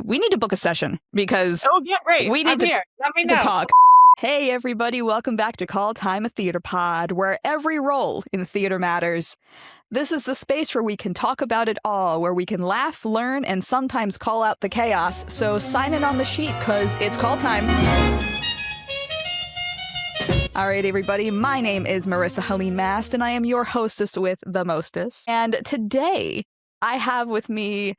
we need to book a session because get right. we need here. Let me to know. talk. Hey everybody, welcome back to Call Time a Theater Pod, where every role in theater matters. This is the space where we can talk about it all, where we can laugh, learn, and sometimes call out the chaos. So sign in on the sheet, cause it's call time. All right, everybody, my name is Marisa Helene Mast, and I am your hostess with the mostest. And today, I have with me...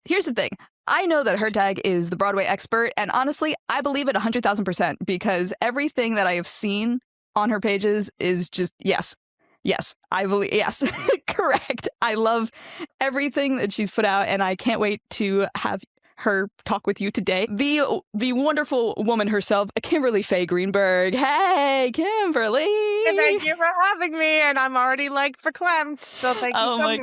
Here's the thing. I know that her tag is the Broadway Expert, and honestly, I believe it 100,000% because everything that I have seen on her pages is just, yes, I believe, yes, correct. I love everything that she's put out, and I can't wait to have her talk with you today. The wonderful woman herself, Kimberly Faye Greenberg. Hey, Kimberly! Thank you for having me, and I'm already verklempt, so thank you so much.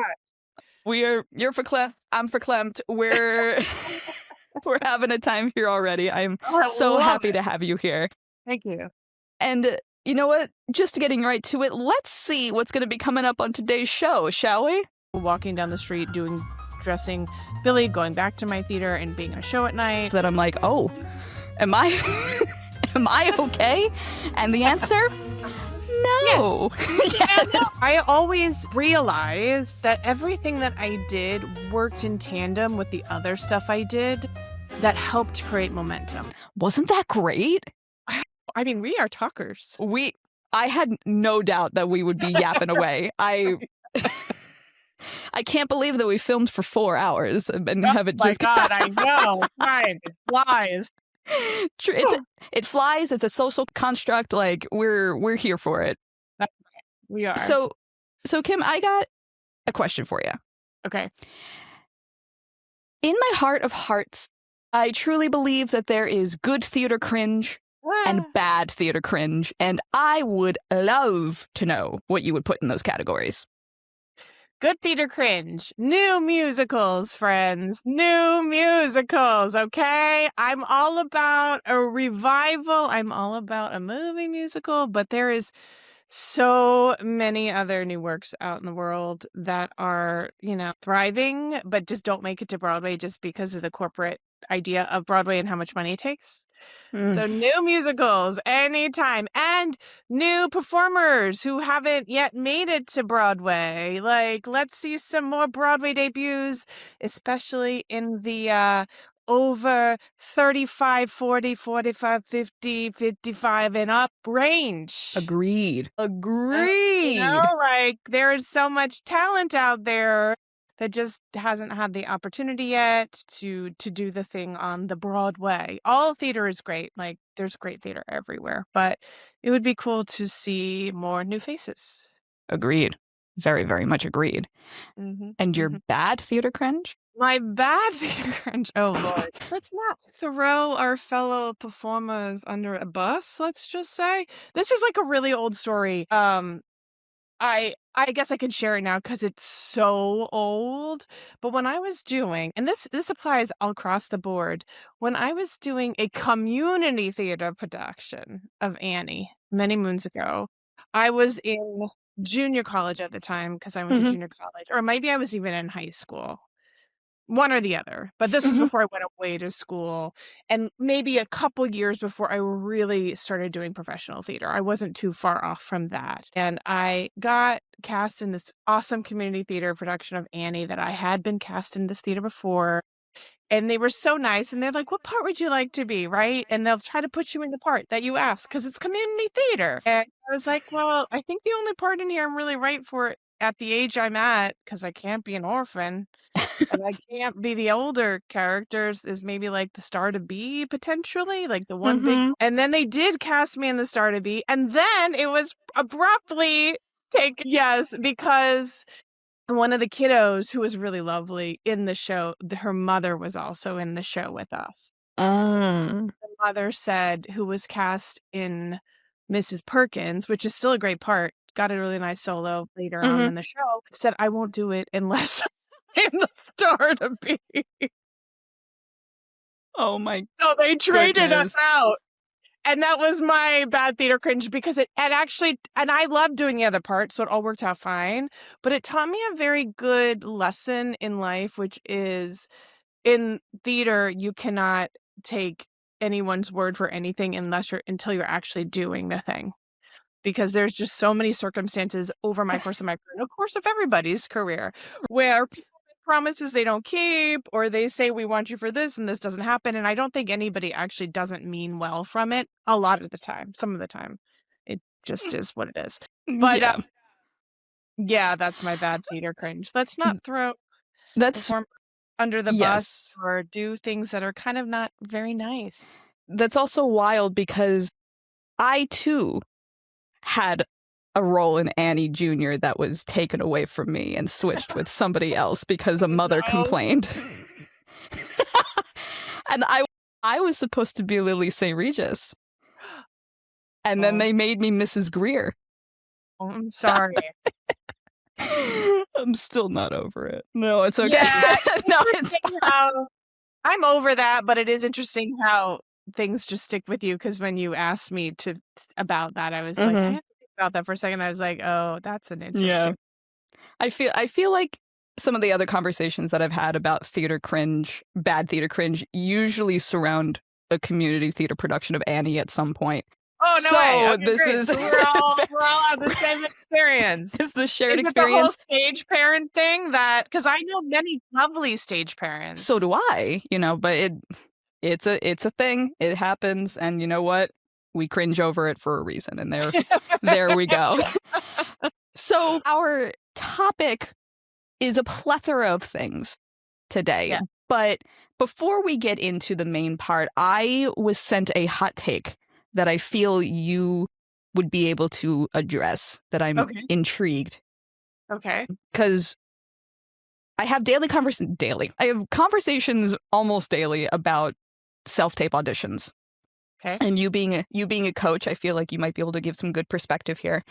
You're verklempt. I'm verklempt. We're having a time here already. I'm so happy to have you here. Thank you. And you know what? Just getting right to it, let's see what's going to be coming up on today's show, shall we? Walking down the street, dressing Billy, going back to my theater and being in a show at night. That I'm like, oh, am I am I okay? And the answer, no. Yes. Yeah, no. I always realized that everything that I did worked in tandem with the other stuff I did that helped create momentum. Wasn't that great? I mean, we are talkers. I had no doubt that we would be yapping away. I can't believe that we filmed for 4 hours and have it just... Oh my God, I know. Right. It flies. It flies. It's a social construct. Like, we're here for it. We are. So Kim, I got a question for you. Okay. In my heart of hearts, I truly believe that there is good theater cringe and bad theater cringe, and I would love to know what you would put in those categories. Good theater cringe. New musicals, friends. New musicals, okay? I'm all about a revival. I'm all about a movie musical, but there is so many other new works out in the world that are, thriving, but just don't make it to Broadway just because of the corporate idea of Broadway and how much money it takes. So new musicals anytime, and new performers who haven't yet made it to Broadway. Like, let's see some more Broadway debuts, especially in the over 35, 40, 45, 50, 55 and up range. Agreed. There is so much talent out there that just hasn't had the opportunity yet to do the thing on the Broadway. All theater is great. Like, there's great theater everywhere, but it would be cool to see more new faces. Agreed. Very, very much agreed. Mm-hmm. And your bad theater cringe? My bad theater cringe? Oh, Lord. Let's not throw our fellow performers under a bus, let's just say. This is like a really old story. I guess I can share it now because it's so old. But when I was doing, and this applies all across the board, when I was doing a community theater production of Annie many moons ago, I was in junior college at the time because I went to junior college, or maybe I was even in high school. One or the other. But this was before I went away to school, and maybe a couple years before I really started doing professional theater. I wasn't too far off from that. And I got cast in this awesome community theater production of Annie that I had been cast in this theater before. And they were so nice. And they're like, what part would you like to be, right? And they'll try to put you in the part that you ask because it's community theater. And I was like, well, I think the only part in here I'm really right for at the age I'm at, because I can't be an orphan and I can't be the older characters, is maybe like the star to be potentially, like the one big. And then they did cast me in the star to be, and then it was abruptly taken. Yes, because one of the kiddos who was really lovely in the show, her mother was also in the show with us. The mother said, who was cast in Mrs. Perkins, which is still a great part, got a really nice solo later on in the show, said, I won't do it unless I'm the star to be. Oh my. So they traded us out. And that was my bad theater cringe because it actually, and I loved doing the other part, so it all worked out fine. But it taught me a very good lesson in life, which is in theater, you cannot take anyone's word for anything until you're actually doing the thing. Because there's just so many circumstances over my course of my career, and of course of everybody's career, where people make promises they don't keep, or they say we want you for this and this doesn't happen. And I don't think anybody actually doesn't mean well from it a lot of the time. Some of the time. It just is what it is. But Yeah. yeah, that's my bad theater cringe. Let's not throw That's perform under the bus yes. or do things that are kind of not very nice. That's also wild because I too had a role in Annie Jr. that was taken away from me and switched with somebody else because a mother complained. And I was supposed to be Lily St. Regis. And then they made me Mrs. Greer. Oh, I'm sorry. I'm still not over it. No, it's okay. Yeah, no, it's I'm over that, but it is interesting how things just stick with you, because when you asked me about that, I was like, I have to think about that for a second. I was like, oh, that's an interesting. Yeah. I feel like some of the other conversations that I've had about theater cringe, bad theater cringe, usually surround a community theater production of Annie at some point. Oh, no way. Okay, this great. is So we're all have the same experience. It's the shared Is experience. It the whole stage parent thing because I know many lovely stage parents. So do I, but it's a thing. It happens, and you know what? We cringe over it for a reason, and there we go. So our topic is a plethora of things today. Yeah. But before we get into the main part, I was sent a hot take that I feel you would be able to address, that I'm intrigued. Okay. Because I have I have conversations almost daily about self-tape auditions. Okay. And you being a coach, I feel like you might be able to give some good perspective here.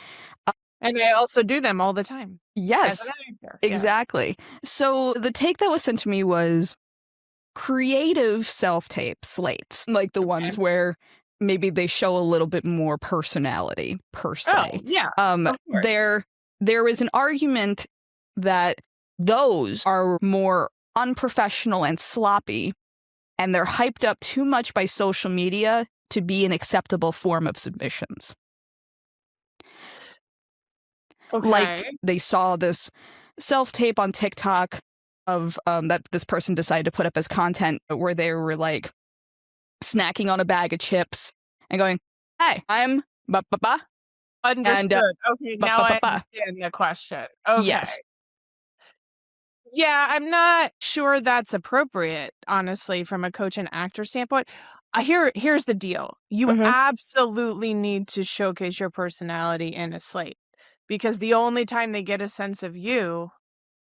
And I also do them all the time. Yes, as an actor. exactly. Yeah. So the take that was sent to me was creative self-tape slates, like the ones where maybe they show a little bit more personality per se. Oh, yeah. Of course. There is an argument that those are more unprofessional and sloppy, and they're hyped up too much by social media to be an acceptable form of submissions. Okay. Like they saw this self-tape on TikTok of that this person decided to put up as content where they were like snacking on a bag of chips and going, "Hey, I'm ba-ba-ba." Understood. And, okay, now I understand the question. Okay. Yes. Yeah, I'm not sure that's appropriate, honestly, from a coach and actor standpoint. Here's the deal. You absolutely need to showcase your personality in a slate, because the only time they get a sense of you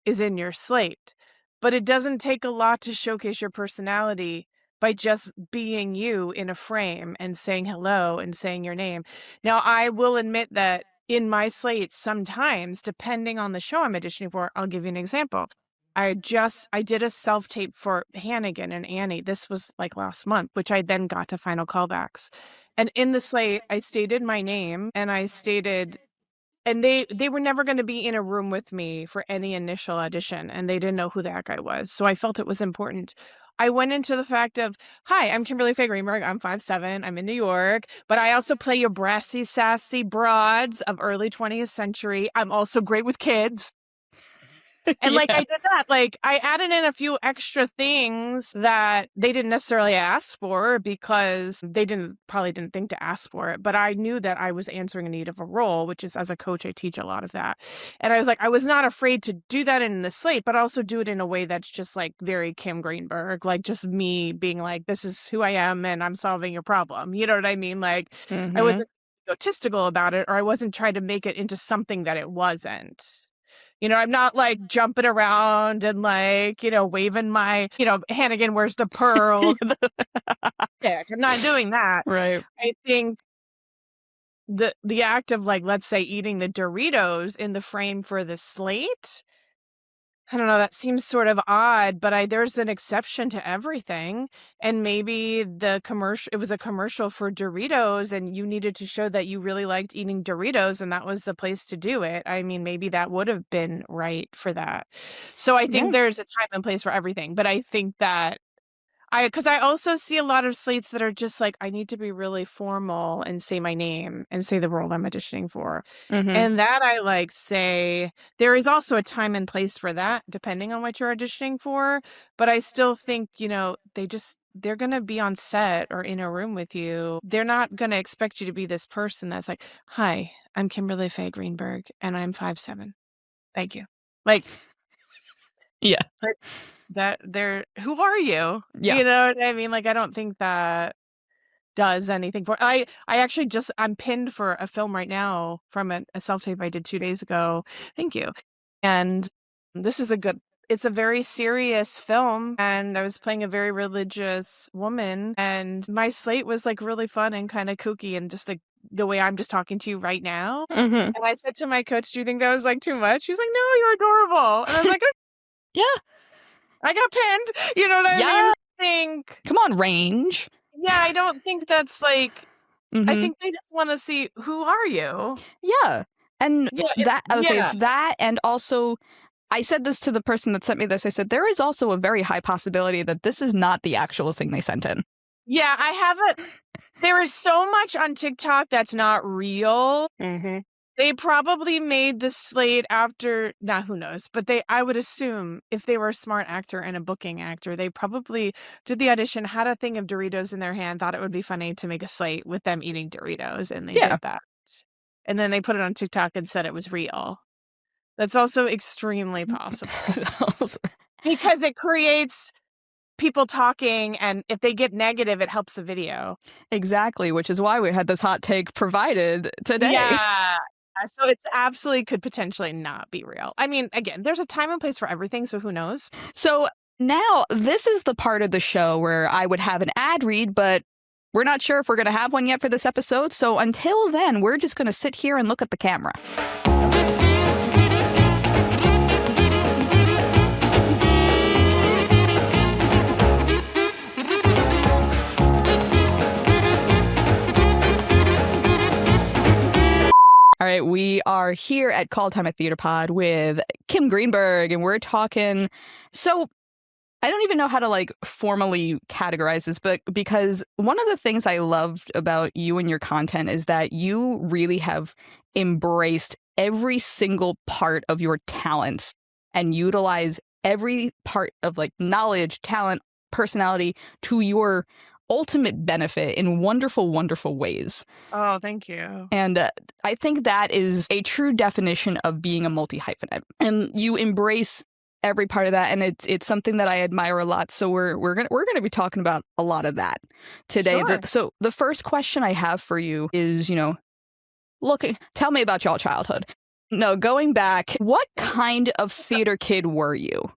is in your slate. But it doesn't take a lot to showcase your personality by just being you in a frame and saying hello and saying your name. Now, I will admit that in my slate, sometimes, depending on the show I'm auditioning for, I'll give you an example. I did a self-tape for Hannigan and Annie. This was like last month, which I then got to final callbacks. And in the slate, I stated my name and I stated, and they were never going to be in a room with me for any initial audition, and they didn't know who that guy was. So I felt it was important. I went into the fact of, hi, I'm Kimberly Faye Greenberg. I'm 5'7". I'm in New York, but I also play your brassy, sassy broads of early 20th century. I'm also great with kids. And like I did that, like I added in a few extra things that they didn't necessarily ask for, because they probably didn't think to ask for it. But I knew that I was answering a need of a role, which is, as a coach, I teach a lot of that. And I was like, I was not afraid to do that in the slate, but also do it in a way that's just like very Kim Greenberg, like just me being like, this is who I am and I'm solving your problem. You know what I mean? Like I wasn't egotistical about it, or I wasn't trying to make it into something that it wasn't. You know, I'm not like jumping around and like, waving my, Hannigan, where's the pearls? I'm not doing that. Right. I think the act of like, let's say, eating the Doritos in the frame for the slate I don't know, that seems sort of odd, but there's an exception to everything. And maybe it was a commercial for Doritos and you needed to show that you really liked eating Doritos and that was the place to do it. I mean, maybe that would have been right for that. So I think Yeah. there's a time and place for everything, but I think that because I also see a lot of slates that are just like, I need to be really formal and say my name and say the role I'm auditioning for. Mm-hmm. And that I say there is also a time and place for that, depending on what you're auditioning for. But I still think, they're going to be on set or in a room with you. They're not going to expect you to be this person that's like, hi, I'm Kimberly Faye Greenberg and I'm 5'7". Thank you. Like, Yeah. who are you? Yeah. You know what I mean? Like, I don't think that does anything for I'm pinned for a film right now from a self-tape I did 2 days ago. Thank you. And this is it's a very serious film, and I was playing a very religious woman, and my slate was like really fun and kind of kooky and just like the way I'm just talking to you right now. Mm-hmm. And I said to my coach, "Do you think that was like too much?" She's like, "No, you're adorable." And I was like, Yeah. I got pinned. You know what I Yeah. mean? I think, Come on, range. yeah, I don't think that's like, I Mm-hmm. think they just want to see, who are you? Yeah. And Yeah, I would say yeah. it's that, and also I said this to the person that sent me this. I said, there is also a very high possibility that this is not the actual thing they sent in. Yeah, I haven't. There is so much on TikTok that's not real. Mm-hmm. They probably made the slate after, now who knows, but I would assume if they were a smart actor and a booking actor, they probably did the audition, had a thing of Doritos in their hand, thought it would be funny to make a slate with them eating Doritos, and they did that. And then they put it on TikTok and said it was real. That's also extremely possible. Because it creates people talking, and if they get negative, it helps the video. Exactly, which is why we had this hot take provided today. Yeah. So it's absolutely could potentially not be real. I mean, again, there's a time and place for everything, so who knows? So now this is the part of the show where I would have an ad read, but we're not sure if we're going to have one yet for this episode. So until then, we're just going to sit here and look at the camera. All right, we are here at Call Time at Theater Pod with Kim Greenberg, and we're talking. So I don't even know how to formally categorize this, but because one of the things I loved about you and your content is that you really have embraced every single part of your talents and utilize every part of knowledge, talent, personality to your ultimate benefit in wonderful, wonderful ways. Oh, thank you. And I think that is a true definition of being a multi-hyphenate. And you embrace every part of that, and it's something that I admire a lot. So we're gonna be talking about a lot of that today. Sure. So the first question I have for you is, tell me about y'all childhood. No, going back, what kind of theater kid were you?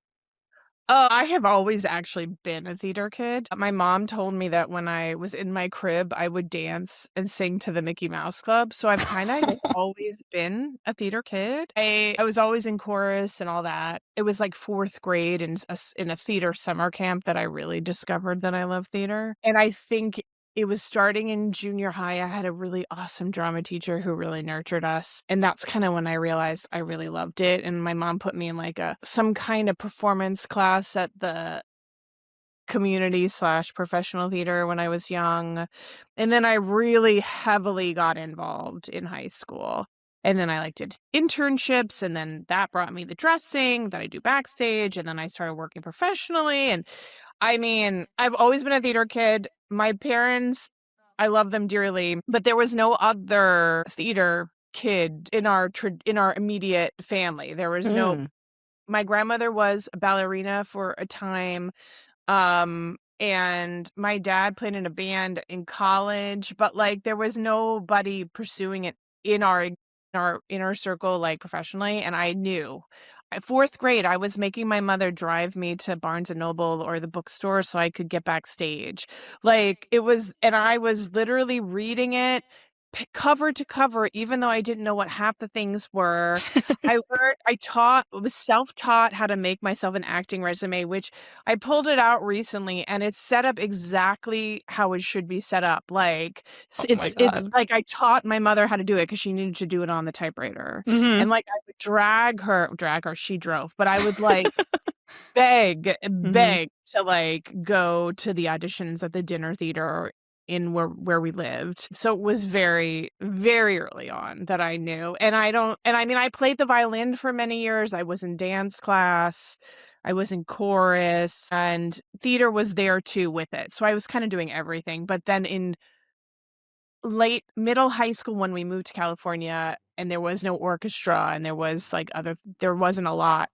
Oh, I have always actually been a theater kid. My mom told me that when I was in my crib, I would dance and sing to the Mickey Mouse Club. So I've kind of always been a theater kid. I was always in chorus and all that. It was like 4th grade in a theater summer camp that I really discovered that I love theater. And I think it was starting in junior high. I had a really awesome drama teacher who really nurtured us. And that's kind of when I realized I really loved it. And my mom put me in some kind of performance class at the community/professional theater when I was young. And then I really heavily got involved in high school. And then I did internships, and then that brought me the dressing that I do backstage. And then I started working professionally. And I mean, I've always been a theater kid. My parents, I love them dearly, but there was no other theater kid in our immediate family. There was no. My grandmother was a ballerina for a time, and my dad played in a band in college, but there was nobody pursuing it in our inner circle professionally, and I knew. At 4th grade, I was making my mother drive me to Barnes and Noble or the bookstore so I could get backstage. And I was literally reading it cover to cover, even though I didn't know what half the things were. Was self-taught how to make myself an acting resume, which I pulled it out recently, and it's set up exactly how it should be set up. Like, Oh my it's God. like I taught my mother how to do it because she needed to do it on the typewriter. Hmm. And like I would drag her, she drove, but I would like Hmm. beg to like go to the auditions at the dinner theater in where we lived. So it was very, very early on that I knew. And I mean, I played the violin for many years. I was in dance class. I was in chorus, and theater was there too with it. So I was kind of doing everything. But then in late middle high school, when we moved to California and there was no orchestra and there wasn't a lot,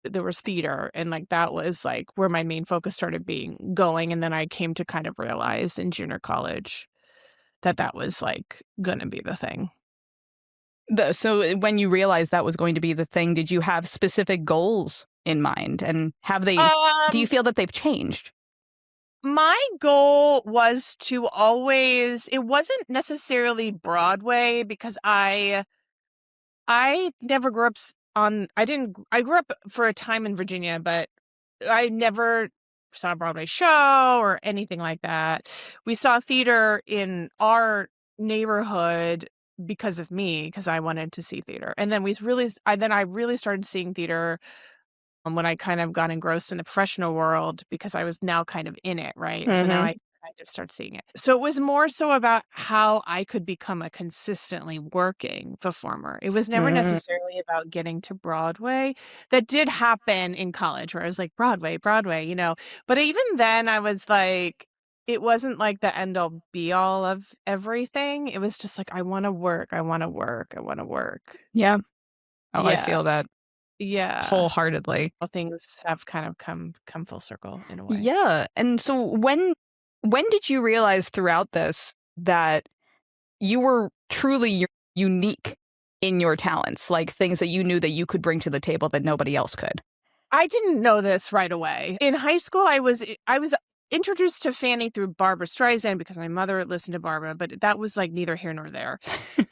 there was theater, and like that was like where my main focus started being going. And then I came to kind of realize in junior college that that was like gonna be the thing. So when you realized that was going to be the thing, did you have specific goals in mind? And do you Um, feel that they've changed? my goal was to always, it wasn't necessarily Broadway because I never grew up I grew up for a time in Virginia, but I never saw a Broadway show or anything like that. We saw theater in our neighborhood because of me, because I wanted to see theater. And then I really started seeing theater when I kind of got engrossed in the professional world because I was now kind of in it, right? So now Hmm. I kind of start seeing it. So it was more so about how I could become a consistently working performer. It was never Hmm. necessarily about getting to Broadway. That did happen in college where I was like, Broadway, Broadway, you know. But even then I was like, it wasn't like the end all be all of everything. It was just like, I want to work. I want to work. I want to work. Yeah. Oh, I Yeah. feel that Yeah. wholeheartedly. All things have kind of come full circle in a way. Yeah. And so when did you realize throughout this that you were truly unique in your talents, like things that you knew that you could bring to the table that nobody else could? I didn't know this right away. In high school, I was introduced to Fanny through Barbara Streisand because my mother listened to Barbara, but that was like neither here nor there.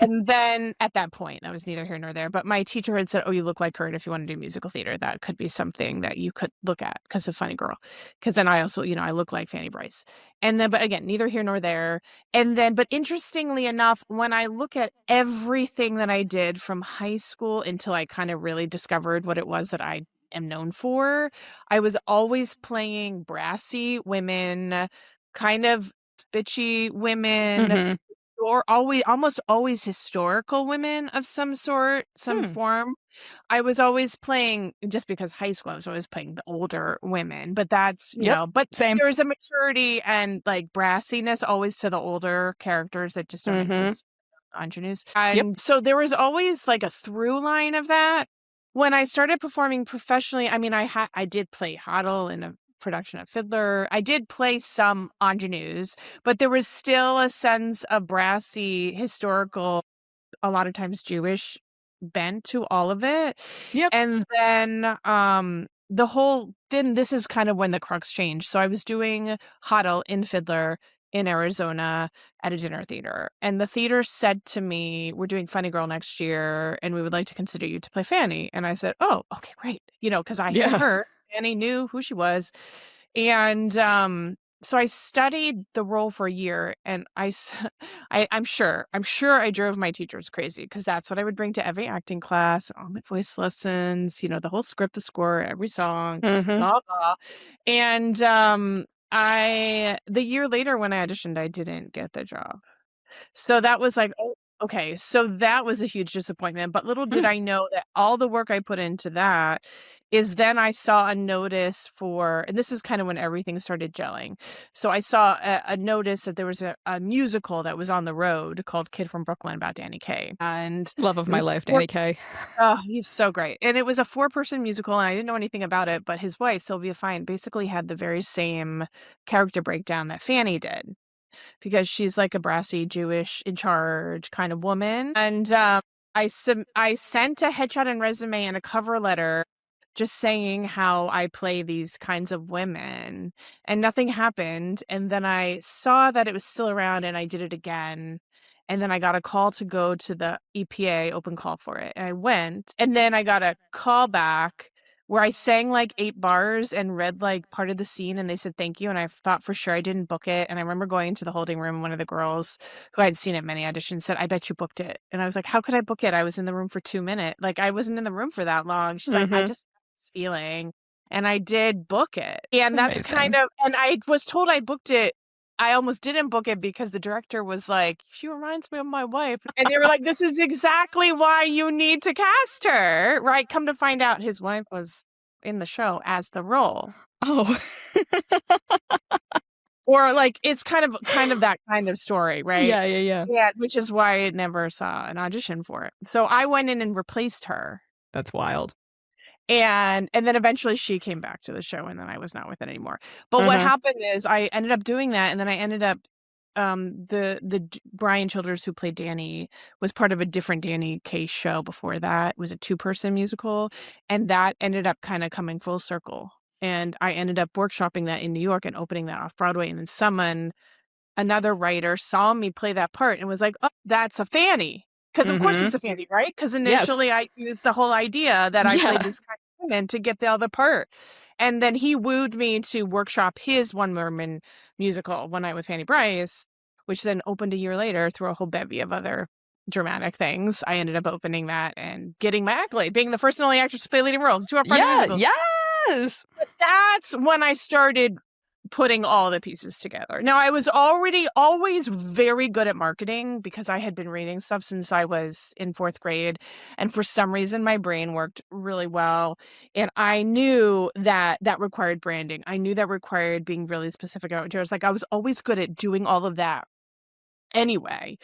And then at that point, that was neither here nor there. But my teacher had said, "Oh, you look like her, and if you want to do musical theater, that could be something that you could look at because of Funny Girl." Because then I also, I look like Fanny Bryce. And then, but again, neither here nor there. And then, but interestingly enough, when I look at everything that I did from high school until I kind of really discovered what it was that I am known for, I was always playing brassy women, kind of bitchy women, Hmm. or almost always historical women of some sort, some Hmm. form. I was always playing, just because high school, I was always playing the older women, but that's, Yep. but Same. there's a maturity and like brassiness always to the older characters that just don't Hmm. exist ingenues. Yep. And so there was always like a through line of that. When I started performing professionally, I mean, I did play Hodel in a production of Fiddler. I did play some ingenues, but there was still a sense of brassy, historical, a lot of times Jewish bent to all of it. Yep. And then then this is kind of when the crux changed. So I was doing Hodel in Fiddler in Arizona at a dinner theater. And the theater said to me, "We're doing Funny Girl next year and we would like to consider you to play Fanny." And I said, "Oh, okay, great." Because I had Yeah. heard Fanny knew who she was. And so I studied the role for a year, and I'm sure I drove my teachers crazy because that's what I would bring to every acting class, all my voice lessons, the whole script, the score, every song, Hmm. blah blah. And the year later when I auditioned, I didn't get the job. So that was like, oh, okay. So that was a huge disappointment. But little did I know that all the work I put into that is then I saw a notice and this is kind of when everything started gelling. So I saw a notice that there was a musical that was on the road called Kid from Brooklyn about Danny Kaye. And Love of it my was life, Danny Kaye. oh, he's so great. And it was a 4-person musical, and I didn't know anything about it, but his wife, Sylvia Fine, basically had the very same character breakdown that Fanny did, because she's like a brassy Jewish in charge kind of woman. And I sent a headshot and resume and a cover letter just saying how I play these kinds of women, and nothing happened. And then I saw that it was still around and I did it again. And then I got a call to go to the EPA open call for it. And I went. And then I got a call back where I sang like 8 bars and read like part of the scene. And they said, thank you. And I thought for sure I didn't book it. And I remember going into the holding room. And one of the girls who I'd seen at many auditions said, I bet you booked it. And I was like, how could I book it? I was in the room for 2 minutes. Like I wasn't in the room for that long. She's like, I Mhm. just had this feeling. And I did book it. And that's kind Amazing. of, and I was told I booked it. I almost didn't book it because the director was like, she reminds me of my wife. And they were like, this is exactly why you need to cast her, right? Come to find out his wife was in the show as the role. Oh. Or like it's kind of that kind of story, right? Yeah. Yeah, which is why I never saw an audition for it. So I went in and replaced her. That's wild. And then eventually she came back to the show and then I was not with it anymore. But what happened is I ended up doing that and then I ended up Brian Childers, who played Danny, was part of a different Danny Kaye show before that. It was a 2-person musical, and that ended up kind of coming full circle. And I ended up workshopping that in New York and opening that off-Broadway. And then another writer saw me play that part and was like, oh, that's a Fanny. Because of course it's a Fanny, right? Because initially I used the whole idea that I played this kind of woman to get the other part. And then he wooed me to workshop his One Merman musical, One Night with Fanny Bryce, which then opened a year later through a whole bevy of other dramatic things. I ended up opening that and getting my accolade, being the first and only actress to play leading roles in 2 Off-Broadway musicals. Yes. But that's when I started putting all the pieces together. Now, I was always very good at marketing because I had been reading stuff since I was in 4th grade. And for some reason, my brain worked really well. And I knew that required branding. I knew that required being really specific about materials. Like I was always good at doing all of that anyway.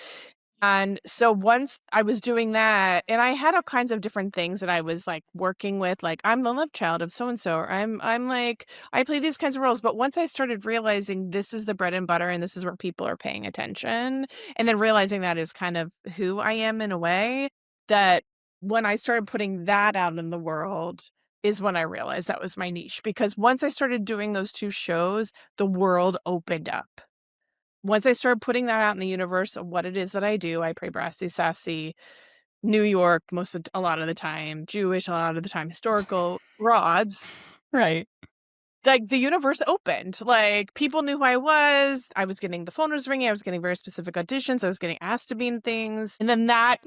And so once I was doing that, and I had all kinds of different things that I was like working with, like I'm the love child of so-and-so, or I'm like, I play these kinds of roles. But once I started realizing this is the bread and butter and this is where people are paying attention, and then realizing that is kind of who I am in a way, that when I started putting that out in the world is when I realized that was my niche. Because once I started doing those 2 shows, the world opened up. Once I started putting that out in the universe of what it is that I do, I play Brassy, Sassy, New York a lot of the time, Jewish a lot of the time, historical, Broads. Right. Like the universe opened. Like people knew who I was. I was getting the phone was ringing. I was getting very specific auditions. I was getting asked to be in things. And then that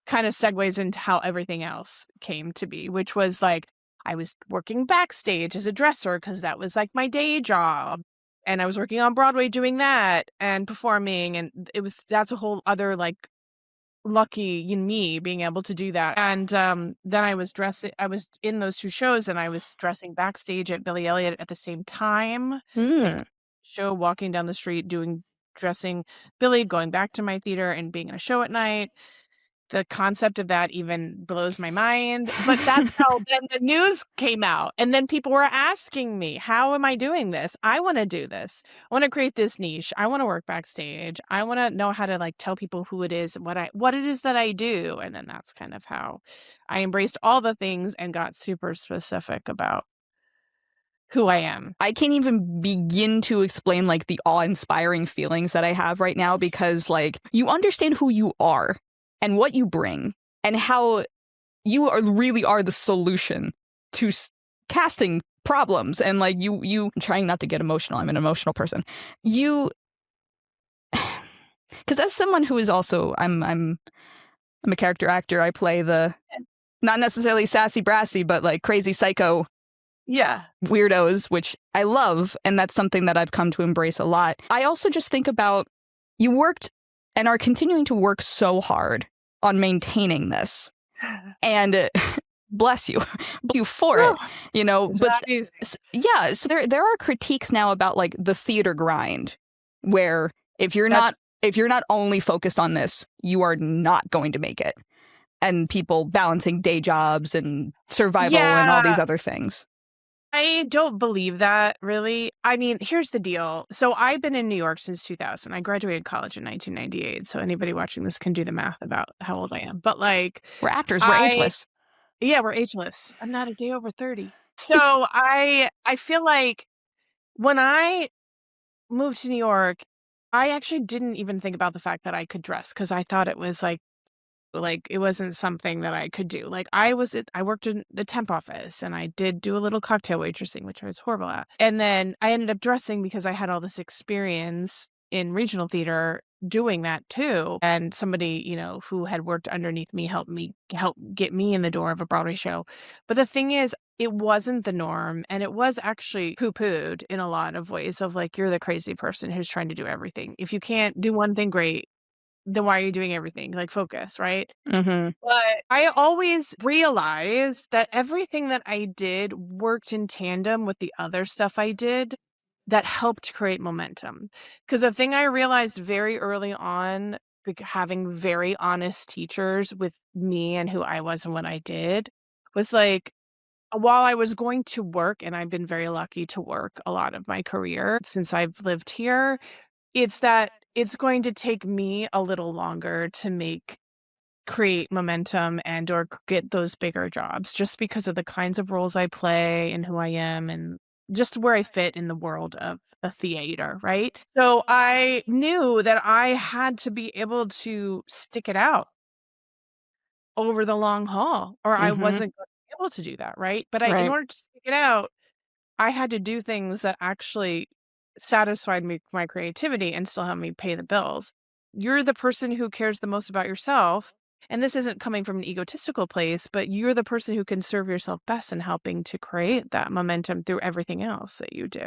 kind of segues into how everything else came to be, which was like I was working backstage as a dresser because that was like my day job. And I was working on Broadway doing that and performing. And that's a whole other like lucky in me being able to do that. And then I was in those 2 shows and I was dressing backstage at Billy Elliot at the same time. Like, show walking down the street, dressing Billy, going back to my theater and being in a show at night. The concept of that even blows my mind. But that's how then the news came out. And then people were asking me, how am I doing this? I want to do this. I want to create this niche. I want to work backstage. I want to know how to like tell people who it is, what it is that I do. And then that's kind of how I embraced all the things and got super specific about who I am. I can't even begin to explain like the awe-inspiring feelings that I have right now because like you understand who you are and what you bring and how you really are the solution to casting problems. And like you trying not to get emotional. I'm an emotional person. Because as someone who is also I'm a character actor. I play the not necessarily sassy brassy, but like crazy psycho weirdos, which I love. And that's something that I've come to embrace a lot. I also just think about you worked and are continuing to work so hard on maintaining this. And bless you for it, you know. But yeah, so there are critiques now about like the theater grind, where if you're not only focused on this, you are not going to make it. And people balancing day jobs and survival and all these other things. I don't believe that, really. I mean, here's the deal. So I've been in New York since 2000. I graduated college in 1998. So anybody watching this can do the math about how old I am. But like, we're actors, we're ageless. Yeah, we're ageless. I'm not a day over 30. So I feel like when I moved to New York, I actually didn't even think about the fact that I could dress because I thought it was like it wasn't something that I could do. Like I worked in the temp office and I did do a little cocktail waitressing, which I was horrible at. And then I ended up dressing because I had all this experience in regional theater doing that too. And somebody, who had worked underneath me help get me in the door of a Broadway show. But the thing is, it wasn't the norm, and it was actually poo-pooed in a lot of ways of like, you're the crazy person who's trying to do everything. If you can't do one thing great, then why are you doing everything? Like, focus, right? Mm-hmm. But I always realized that everything that I did worked in tandem with the other stuff I did that helped create momentum. Because the thing I realized very early on, having very honest teachers with me and who I was and what I did, was like, while I was going to work, and I've been very lucky to work a lot of my career since I've lived here, it's that it's going to take me a little longer to create momentum and or get those bigger jobs just because of the kinds of roles I play and who I am and just where I fit in the world of a theater, right? So I knew that I had to be able to stick it out over the long haul or I Mm-hmm. wasn't going to be able to do that, right? But in Right. order to stick it out, I had to do things that actually satisfied me my creativity and still helped me pay the bills. You're the person who cares the most about yourself, and this isn't coming from an egotistical place, but you're the person who can serve yourself best in helping to create that momentum through everything else that you do.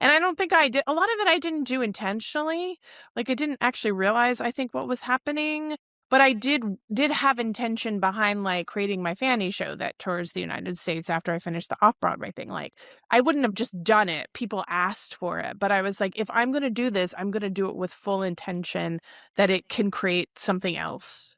And I don't think I did a lot of it I didn't do intentionally. Like I didn't actually realize I think what was happening, but I did have intention behind like creating my Fanny show that tours the United States after I finished the Off-Broadway thing. Like I wouldn't have just done it. People asked for it, but I was like, if I'm going to do this, I'm going to do it with full intention that it can create something else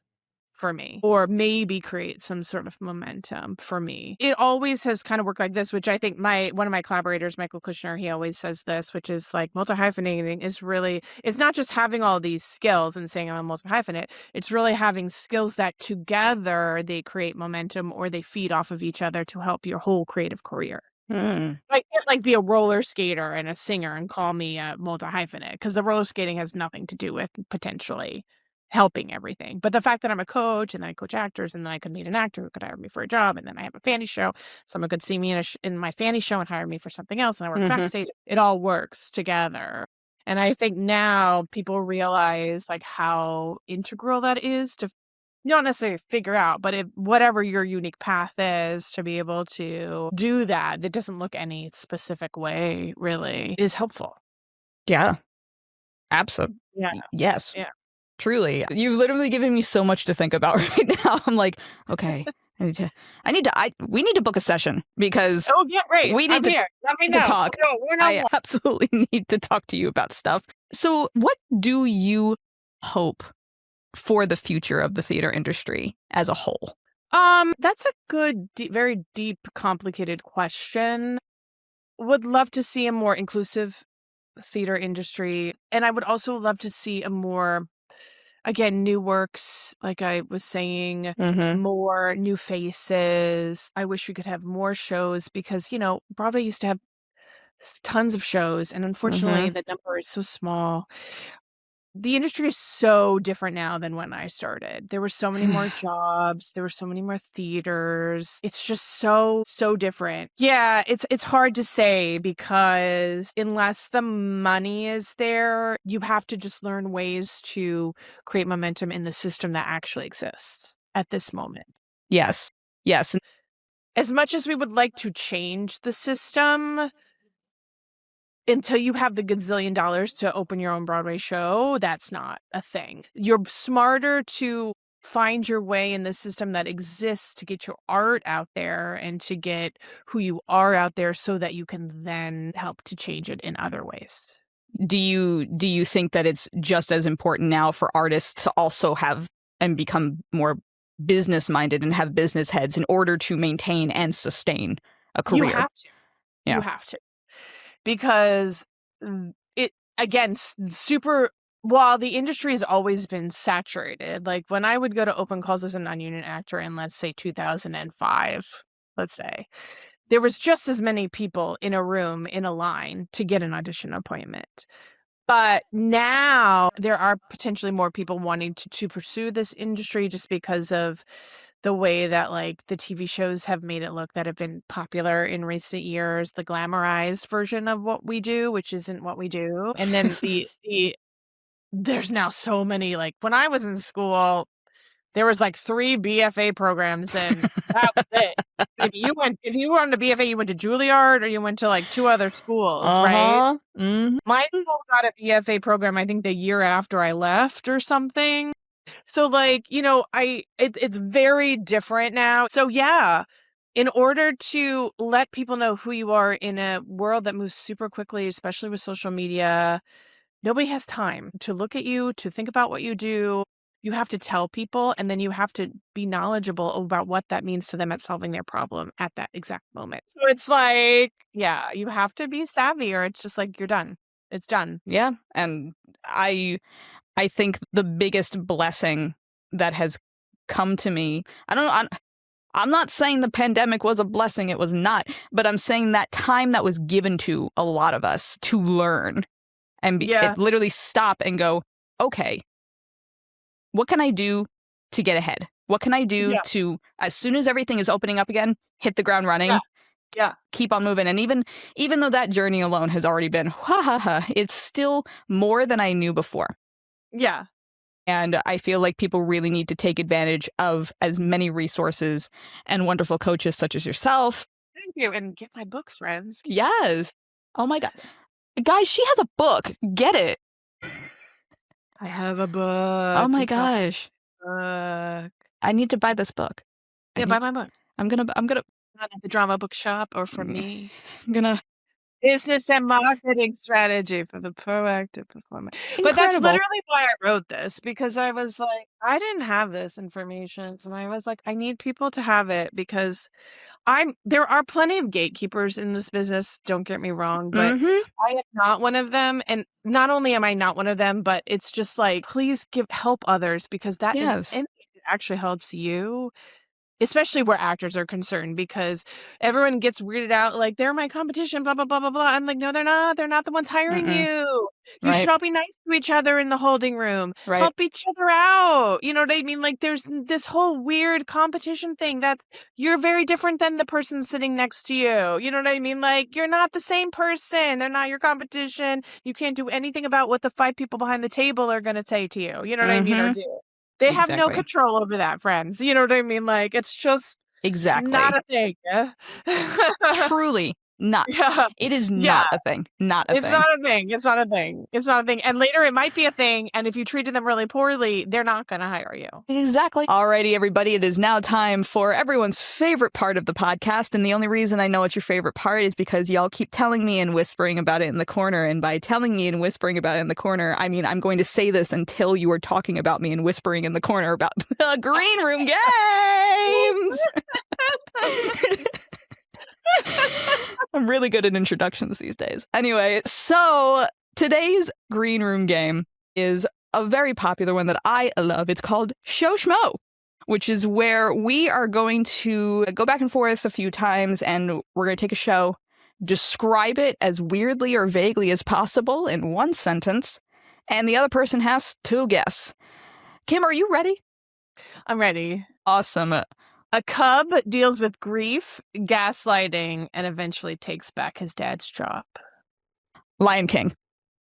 for me or maybe create some sort of momentum for me. It always has kind of worked like this, which I think one of my collaborators, Michael Kushner, he always says this, which is like multi-hyphenating is really, it's not just having all these skills and saying I'm a multi-hyphenate, it's really having skills that together they create momentum or they feed off of each other to help your whole creative career. Mm. I can't like be a roller skater and a singer and call me a multi-hyphenate because the roller skating has nothing to do with potentially helping everything. But the fact that I'm a coach and then I coach actors and then I could meet an actor who could hire me for a job and then I have a Fanny show, someone could see me in my Fanny show and hire me for something else and I work Mm-hmm. backstage. It all works together. And I think now people realize like how integral that is to not necessarily figure out, but if whatever your unique path is to be able to do that doesn't look any specific way really is helpful. Yeah. Absolutely. Yeah. Yes. Yeah. Truly. You've literally given me so much to think about right now. I'm like, okay, we need to book a session because Oh, yeah, great. we need I'm here. Let me to know. talk. No, we're not I absolutely need to talk to you about stuff. So what do you hope for the future of the theater industry as a whole? That's a good, very deep, complicated question. Would love to see a more inclusive theater industry. And I would also love to see a more, again, new works, like I was saying, Mm-hmm. more new faces. I wish we could have more shows because, Broadway used to have tons of shows. And unfortunately, Mm-hmm. the number is so small. The industry is so different now than when I started. There were so many more jobs. There were so many more theaters. It's just so different. Yeah, it's hard to say because unless the money is there, you have to just learn ways to create momentum in the system that actually exists at this moment. Yes. Yes. As much as we would like to change the system, until you have the gazillion dollars to open your own Broadway show, that's not a thing. You're smarter to find your way in the system that exists to get your art out there and to get who you are out there so that you can then help to change it in other ways. Do you think that it's just as important now for artists to also have and become more business minded and have business heads in order to maintain and sustain a career? You have to. Yeah. You have to. Because it, again, super, while the industry has always been saturated, like when I would go to open calls as a non-union actor in, let's say, 2005, let's say, there was just as many people in a room in a line to get an audition appointment. But now there are potentially more people wanting to pursue this industry just because of the way that like the TV shows have made it look that have been popular in recent years, the glamorized version of what we do, which isn't what we do. And then there's now so many, like when I was in school, there was like 3 BFA programs and that was it. If you wanted to BFA, you went to Juilliard or you went to like 2 other schools, right? Mm-hmm. My school got a BFA program, I think the year after I left or something. So like, it's very different now. So yeah, in order to let people know who you are in a world that moves super quickly, especially with social media, nobody has time to look at you, to think about what you do. You have to tell people, and then you have to be knowledgeable about what that means to them at solving their problem at that exact moment. So it's like, yeah, you have to be savvy or it's just like you're done. It's done. Yeah. And I think the biggest blessing that has come to me, I'm not saying the pandemic was a blessing, it was not, but I'm saying that time that was given to a lot of us to learn and literally stop and go, okay, what can I do to get ahead? What can I do to, as soon as everything is opening up again, hit the ground running? Yeah. Keep on moving. And even though that journey alone has already been, it's still more than I knew before. Yeah. And I feel like people really need to take advantage of as many resources and wonderful coaches such as yourself. Thank you. And get my book, friends. Yes. Oh my God. Guys, she has a book. Get it. I have a book. Oh my gosh. Book. I need to buy this book. Yeah, buy my book. I'm gonna Not at the drama bookshop or from me. I'm gonna business and marketing strategy for the proactive performer. Incredible. But that's literally why I wrote this, because I was like, I didn't have this information. And I was like, I need people to have it because there are plenty of gatekeepers in this business, don't get me wrong, but I am not one of them. And not only am I not one of them, but it's just like, please help others because that actually helps you. Especially where actors are concerned, because everyone gets weirded out, like, they're my competition, blah, blah, blah, blah, blah. I'm like, no, they're not. They're not the ones hiring you. You should all be nice to each other in the holding room. Right. Help each other out. You know what I mean? Like, there's this whole weird competition thing that you're very different than the person sitting next to you. You know what I mean? Like, you're not the same person. They're not your competition. You can't do anything about what the 5 people behind the table are going to say to you. You know what I mean? Or do. They have no control over that, friends. You know what I mean? Like, it's just not a thing. Truly not. Yeah. It is not a thing. Not a thing. It's not a thing. It's not a thing. It's not a thing. And later it might be a thing. And if you treated them really poorly, they're not going to hire you. Exactly. Alrighty, everybody. It is now time for everyone's favorite part of the podcast. And the only reason I know it's your favorite part is because y'all keep telling me and whispering about it in the corner. And by telling me and whispering about it in the corner, I mean, I'm going to say this until you are talking about me and whispering in the corner about the green room games. I'm really good at introductions these days. Anyway, so today's green room game is a very popular one that I love. It's called Show Schmo, which is where we are going to go back and forth a few times and we're going to take a show, describe it as weirdly or vaguely as possible in one sentence, and the other person has to guess. Kim, are you ready? I'm ready. Awesome. A cub deals with grief, gaslighting, and eventually takes back his dad's job. Lion King.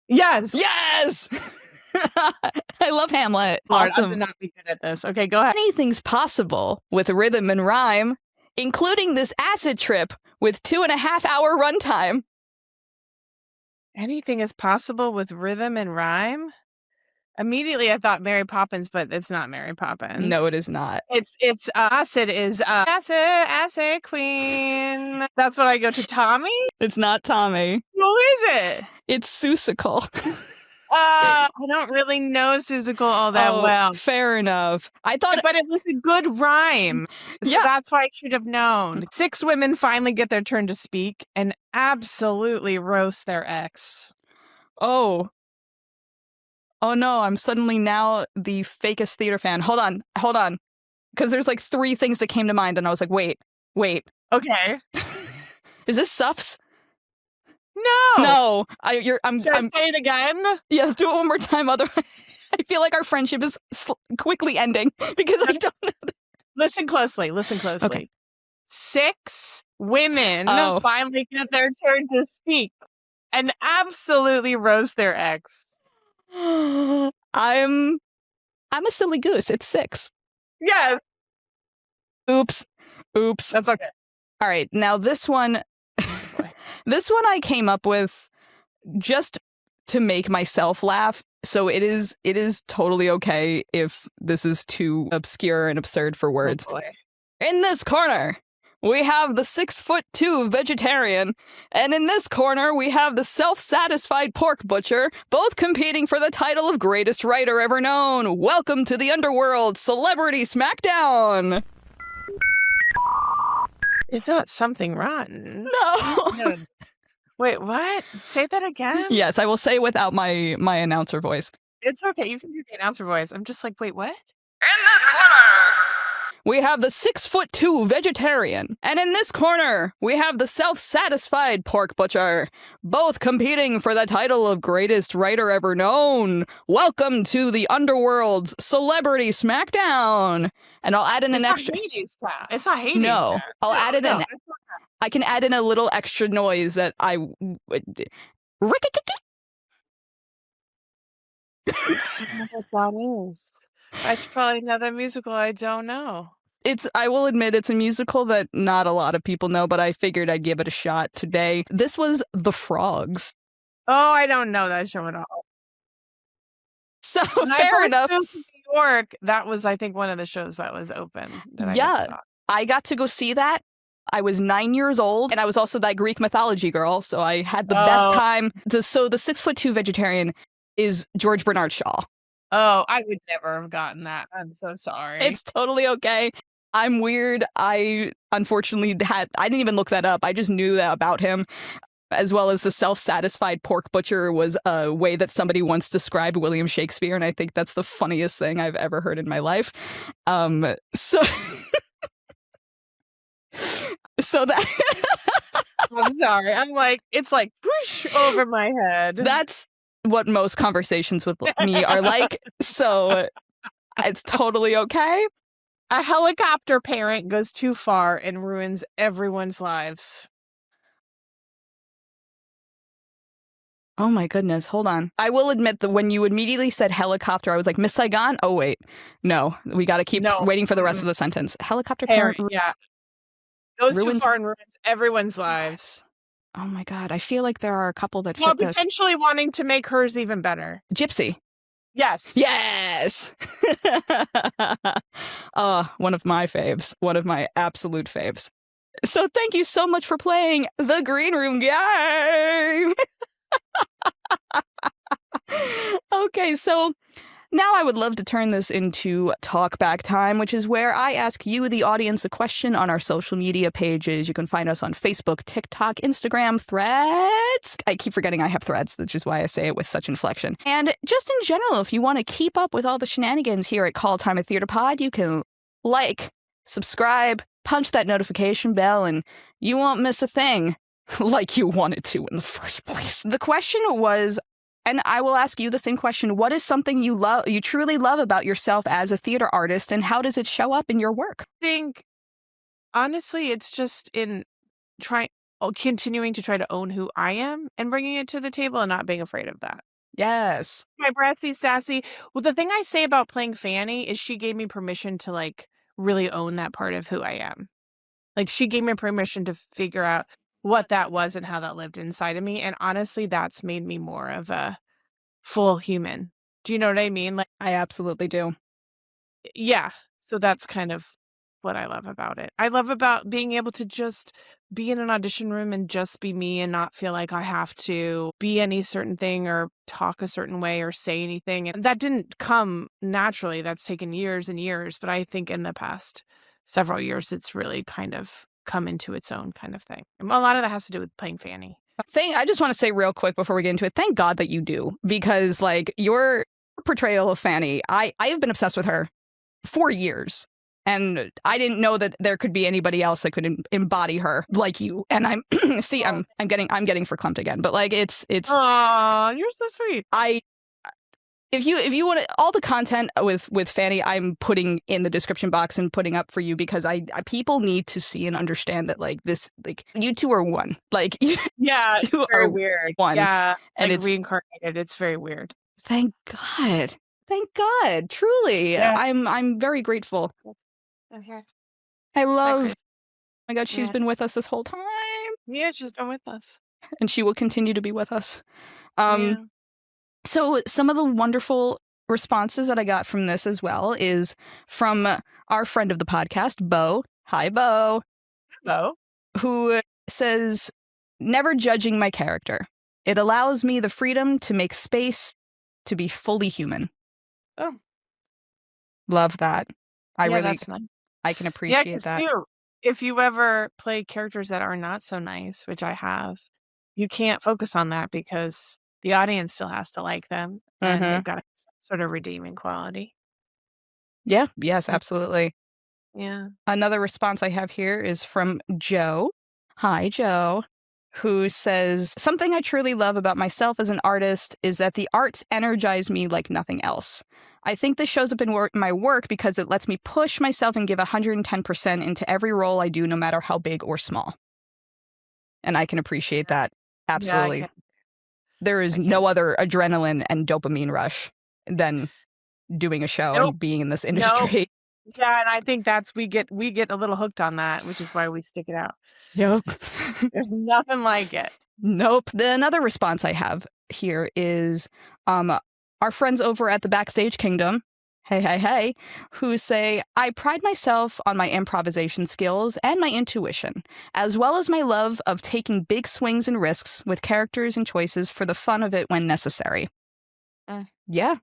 Yes! Yes! I love Hamlet. Lord, awesome. I did not be good at this. Okay, go ahead. Anything's possible with rhythm and rhyme, including this acid trip with 2.5-hour runtime. Anything is possible with rhythm and rhyme? Immediately I thought Mary Poppins, but it's not Mary Poppins. No, it is not. It's Acid is Acid Queen. That's what I go to. Tommy? It's not Tommy. Who is it? It's Seussical. I don't really know Seussical all that well. Fair enough. I thought, but it was a good rhyme. So that's why I should have known. 6 women finally get their turn to speak and absolutely roast their ex. Oh no, I'm suddenly now the fakest theater fan. Hold on. Because there's like 3 things that came to mind and I was like, wait. Okay. Is this Suffs? No. No, Should I say it again? Yes, do it one more time. Otherwise, I feel like our friendship is quickly ending because I don't know. Listen closely. Okay. 6 women finally get their turn to speak and absolutely roast their ex. I'm a silly goose. It's 6. Yes. Oops. That's okay. All right. Now this one, this one I came up with just to make myself laugh. So it is totally okay if this is too obscure and absurd for words. Oh boy. In this corner, we have the 6'2" vegetarian, and in this corner, we have the self-satisfied pork butcher, both competing for the title of greatest writer ever known. Welcome to the underworld, Celebrity Smackdown! It's not something rotten. No! Wait, what? Say that again? Yes, I will say without my announcer voice. It's okay, you can do the announcer voice. I'm just like, wait, what? In this corner, we have the 6'2" vegetarian, and in this corner, we have the self-satisfied pork butcher, both competing for the title of greatest writer ever known. Welcome to the underworld's Celebrity Smackdown. And I'll add in an extra. It's not Hades. No, I'll add in an. I can add in a little extra noise that I. What that is? That's probably another musical I don't know. I will admit it's a musical that not a lot of people know, but I figured I'd give it a shot today. This was The Frogs. Oh, I don't know that show at all. So when fair enough. I first moved to New York, that was, I think, one of the shows that was open. I got to go see that. I was 9 years old, and I was also that Greek mythology girl, so I had the best time. So the 6'2" vegetarian is George Bernard Shaw. Oh, I would never have gotten that. I'm so sorry. It's totally okay. I'm weird. I unfortunately I didn't even look that up. I just knew that about him, as well as the self-satisfied pork butcher was a way that somebody once described William Shakespeare, and I think that's the funniest thing I've ever heard in my life. So that I'm sorry. I'm like, it's like whoosh over my head. That's what most conversations with me are like. So it's totally okay. A helicopter parent goes too far and ruins everyone's lives. Oh my goodness, hold on. I will admit that when you immediately said helicopter, I was like, Miss Saigon? Oh wait, no, we got to keep waiting for the rest of the sentence. Helicopter parent, yeah. Goes too far and ruins everyone's lives. Oh my god, I feel like there are a couple that fit this. Potentially wanting to make hers even better. Gypsy. Yes. Yes! One of my faves. One of my absolute faves. So thank you so much for playing the Green Room game! Okay, so now I would love to turn this into talk back time, which is where I ask you, the audience, a question on our social media pages. You can find us on Facebook, TikTok, Instagram, Threads. I keep forgetting I have Threads, which is why I say it with such inflection. And just in general, if you want to keep up with all the shenanigans here at Call Time at Theater Pod, you can like, subscribe, punch that notification bell, and you won't miss a thing like you wanted to in the first place. The question was, and I will ask you the same question, what is something you truly love about yourself as a theater artist, and how does it show up in your work? I think, honestly, it's just in continuing to try to own who I am and bringing it to the table and not being afraid of that. Yes. My Brassy, Sassy. Well, the thing I say about playing Fanny is she gave me permission to, like, really own that part of who I am. Like, she gave me permission to figure out what that was and how that lived inside of me. And honestly, that's made me more of a full human. Do you know what I mean? Like, I absolutely do. Yeah. So that's kind of what I love about it. I love about being able to just be in an audition room and just be me and not feel like I have to be any certain thing or talk a certain way or say anything. And that didn't come naturally. That's taken years and years. But I think in the past several years, it's really kind of come into its own kind of thing. And a lot of that has to do with playing Fanny. I just want to say real quick before we get into it, thank God that you do, because like your portrayal of Fanny, I have been obsessed with her for years. And I didn't know that there could be anybody else that could embody her like you. And I'm see, I'm getting verklempt again. But like it's Oh, you're so sweet. If you want all the content with Fanny, I'm putting in the description box and putting up for you because I people need to see and understand that like this, like you two are one. Like Yeah, it's very weird. One. Yeah, and like it's reincarnated. It's very weird. Thank God. Thank God. Truly. Yeah. I'm very grateful. Okay. I love Crazy. oh my God, she's Yeah. been with us this whole time. Yeah, she's been with us. And she will continue to be with us. Yeah. So some of the wonderful responses that I got from this as well is from our friend of the podcast, Bo. Hi, Bo. Hello. Who says, never judging my character. It allows me the freedom to make space to be fully human. Oh. Love that. That's nice. I can appreciate that. Too, if you ever play characters that are not so nice, which I have, you can't focus on that because the audience still has to like them and they've got some sort of redeeming quality. Yeah, yes, absolutely. Yeah. Another response I have here is from Joe. Hi, Joe. Who says, something I truly love about myself as an artist is that the arts energize me like nothing else. I think this shows up in my work because it lets me push myself and give 110% into every role I do, no matter how big or small. And I can appreciate that. Absolutely. Yeah, there is no other adrenaline and dopamine rush than doing a show and being in this industry. Yeah, and I think we get a little hooked on that, which is why we stick it out. Yep. There's nothing like it. Nope. Another response I have here is our friends over at the Backstage Kingdom, hey, who say, I pride myself on my improvisation skills and my intuition, as well as my love of taking big swings and risks with characters and choices for the fun of it when necessary. Yeah.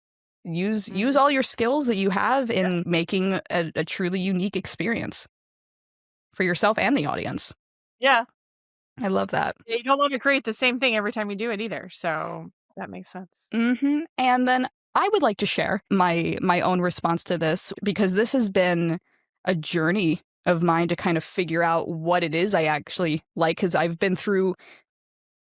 Use all your skills that you have in making a truly unique experience for yourself and the audience. Yeah. I love that. You don't want to create the same thing every time you do it either. So that makes sense. And then I would like to share my own response to this because this has been a journey of mine to kind of figure out what it is I actually like, because I've been through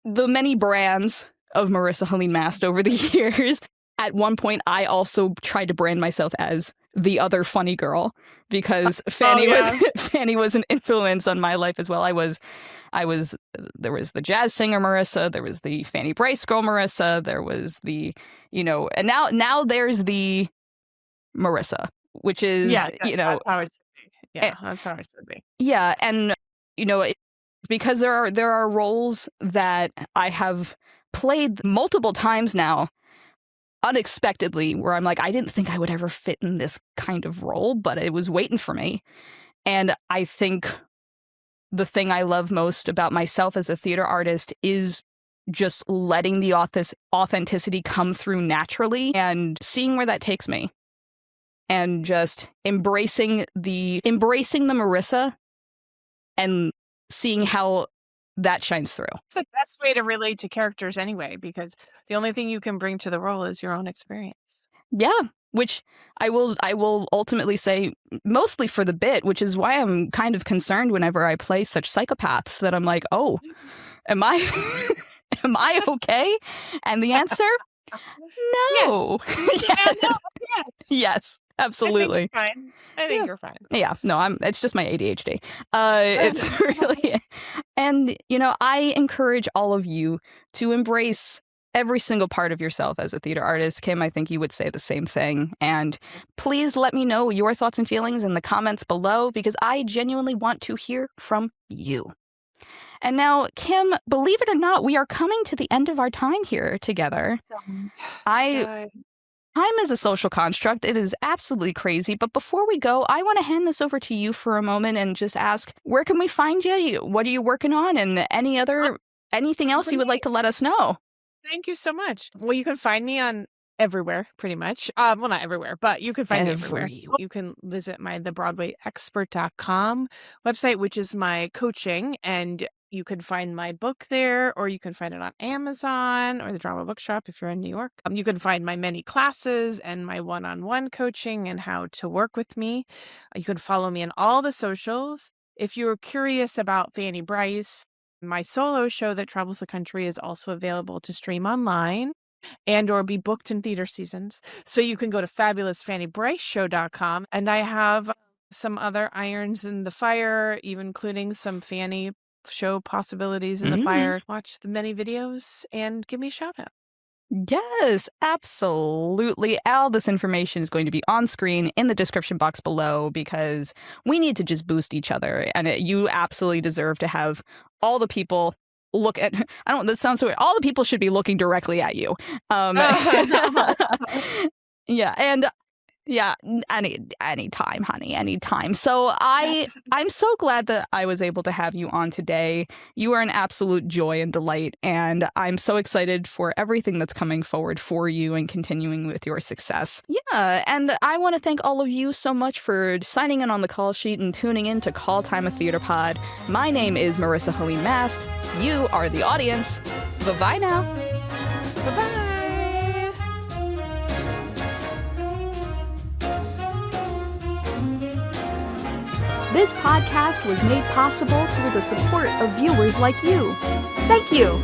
the many brands of Marisa Helene Mast over the years. At one point, I also tried to brand myself as the other funny girl because Fanny was an influence on my life as well. There was the jazz singer Marisa, there was the Fanny Bryce girl Marisa, there was the, and now there's the Marisa, which is, that's how it should be. Yeah, that's how it should be. Yeah, and because there are roles that I have played multiple times now, unexpectedly, where I'm like, I didn't think I would ever fit in this kind of role, but it was waiting for me. And I think the thing I love most about myself as a theater artist is just letting the authenticity come through naturally and seeing where that takes me. And just embracing the Marisa and seeing how that shines through. It's the best way to relate to characters anyway, because the only thing you can bring to the role is your own experience. Yeah, which I will ultimately say mostly for the bit, which is why I'm kind of concerned whenever I play such psychopaths that I'm like, oh, am I okay? And the answer, no. Yes. Yes. Absolutely. I think you're fine. Yeah, no, it's just my ADHD. It's really, and I encourage all of you to embrace every single part of yourself as a theater artist. Kim, I think you would say the same thing. And please let me know your thoughts and feelings in the comments below because I genuinely want to hear from you. And now, Kim, believe it or not, we are coming to the end of our time here together. Time is a social construct. It is absolutely crazy. But before we go, I want to hand this over to you for a moment and just ask, where can we find you? What are you working on? And anything else you would like to let us know? Thank you so much. Well, you can find me on everywhere, pretty much. Well, not everywhere, but you can find me everywhere. You can visit my the BroadwayExpert.com website, which is my coaching and You can find my book there, or you can find it on Amazon or the Drama Bookshop if you're in New York. You can find my many classes and my one-on-one coaching and how to work with me. You can follow me on all the socials. If you're curious about Fanny Bryce, my solo show that travels the country is also available to stream online and or be booked in theater seasons. So you can go to fabulousfannybryceshow.com, and I have some other irons in the fire, even including some Fanny show possibilities in the fire. Watch the many videos and give me a shout out. Yes, absolutely. All this information is going to be on screen in the description box below because we need to just boost each other. And you absolutely deserve to have all the people look at, this sounds so weird. All the people should be looking directly at you. Yeah. And yeah, anytime, honey, anytime. So I'm so glad that I was able to have you on today. You are an absolute joy and delight, and I'm so excited for everything that's coming forward for you and continuing with your success. Yeah, and I want to thank all of you so much for signing in on the call sheet and tuning in to Call Time a Theater Pod. My name is Marisa Helene Mast. You are the audience. Bye-bye now. Bye-bye. This podcast was made possible through the support of viewers like you. Thank you.